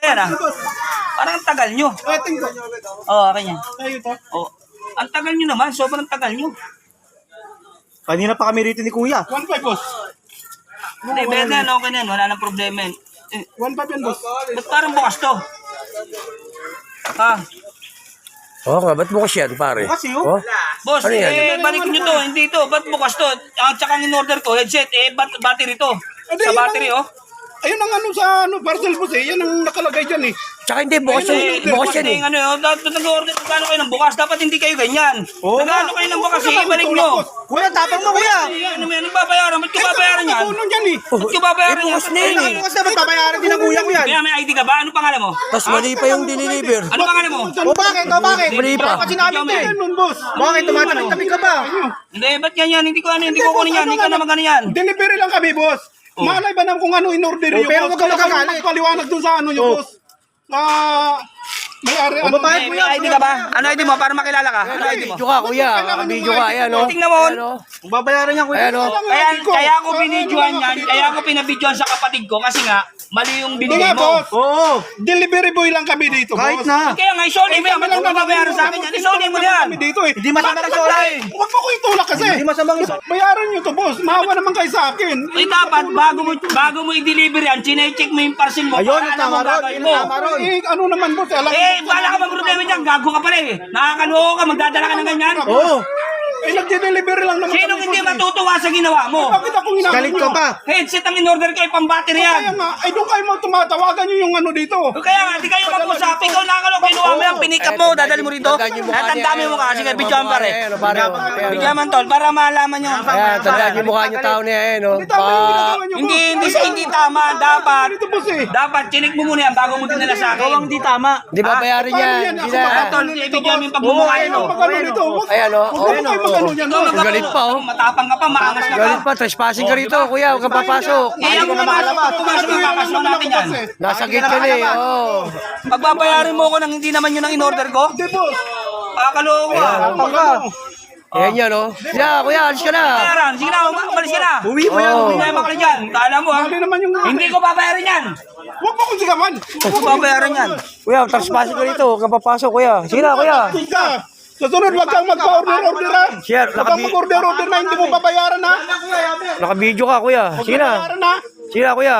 yan ah. Parang ang tagal nyo. Oo, akin yan. Oh. Ang tagal nyo naman, sobrang tagal nyo. Kanina pa kami rito ni Kuya. 1.5 boss. Hindi, bet na yan, okay na yan. Wala nang problema yan. 1.5 yan boss. Ba't parang bukas to? Ah, Oo nga, ba't bukas yan, pare? Bukas yun. Oh? boss, Ano yan? balik nyo to. Hindi to. Ba't bukas to? At saka in-order ko, headset, battery to. Sa battery, oh. Ayun ang ano sa parcel boss eh. Yan ang nakalagay dyan eh. Tsaka hindi, bukas yan eh. Ano yun, nag-order kung kayo ng bukas, dapat hindi kayo ganyan. Oo Nag-ano kayo ng bukas, ibalik nyo. Kuya, tapang mo Kuya. Ano mo yan, babayaran? Ba't ko babayaran yan? Tulong yan eh. Ba't ko babayaran yan? bukas na yun eh. Bukas dapat babayaran din ang Kuya ko yan. Kaya may ID ka ba? Ano pangalan mo? Tapos mali pa yung deliver. Ano pangalan mo? O bakit? O bakit? Mali pa. Kasi namin din. Ganun boss. Bakit? Tumatapik-tapik ka ba? Hindi, ba't ganyan? Hindi ko kunin yan. Hindi ka naman ganun yan. Delivery lang kami boss. Malay ba naman kung ano in-order Oh, yung pero boss? wag ka Kaya magagalit. magpaliwanag dun sa ano yung Oh. boss. May-ari ano. babayad mo May ID ka ba? Ano ID mo? Para makilala ka. Ano ID mo? Video ka, kuya. Video ka, ayan o. Tingnan mo. Ayan o. Kung babayaran niya Kuya. Ayan o. Kaya ako binidyohan yan. Kaya ako pinabidyohan sa kapatid ko kasi nga, mali yung Hindi binigay nga mo. boss. Oo. Delivery boy lang kami dito Kahit boss. na. Kaya nga, isolin mo yan. Ba't mo babayaran sa akin yan? Isolin mo yan. Kami dito eh. Hindi masamang isolay. Huwag mo ko itulak kasi. Hindi masamang isolay. Bayaran nyo to boss. Maawa naman kayo sa akin. Eh dapat, bago mo i-deliver yan, chinecheck mo yung parcel mo. Ayun, para yung alam mo tama ron. gagawin Yung mo. tama ron. Eh, ano naman boss. Alam Eh, bala ka mag-problema dyan. Gago ka pala eh. Nakakaloko ka, magdadala ka ng ganyan. Oo. Eh, nagde-delivery lang naman. Sinong kami, hindi boss, eh. matutuwa sa ginawa mo? Bakit ako ginagawa? Galit ka pa. Headset ang in-order ko, pang battery Kaya yan. nga, ay doon kayo mo tumatawagan nyo yung ano dito. Kaya nga, di kayo mag-usap. Ikaw nakakaloko, kinuha mo yan, pinikap mo, dadali mo rito. Tandaan yung mukha At ang dami mo ka, sige, bidyohan pare. Ayan o, pare. Ayan o. Bigyan man tol, para malaman nyo. Ayan, tandaan yung mukha niyo tao niya, ayan o. Hindi tama yung ginagawa nyo, boss. Hindi tama, dapat. Dito boss eh. Dapat, chinik mo muna yan bago mo dinala sa akin. Ikaw ang di tama. Di ba bayarin Paano yan? yan? Hindi Ako na. Tol, ibigyan mo yung pagmumukhain mo. Magano dito. Ayan o. Huwag mo kayo magano yan. Ikaw boss. Galit pa, oh. Matapang ka pa, maangas ka pa. Galit pa, trespassing ka rito, kuya. Huwag kang papasok. Kaya mo pumasok ang papasok natin yan. Nasa gate ka na eh, oo. Pagbabayarin mo ko nang hindi naman yun ang in-order ko? Hindi boss. Kakaloko ka. Ayan yan o. Siya, kuya, alis ka na. Bayaran, sige na, umalis ka na. Uwi mo yan. Oo. Hindi na makali dyan. Kala mo ha. Mali naman yung... Hindi ko babayaran yan. Huwag mo kong sigawan. Hindi ko babayaran yan. Kuya, trespassing ka rito. Huwag kang papasok, kuya. Sige na, kuya. Tika. Sa sunod, huwag kang magpa-order-order ha. Siya, Huwag kang mag-order-order na hindi mo babayaran ha. Naka-video ka, kuya. Sige na. Bayaran ha. Sige na, kuya.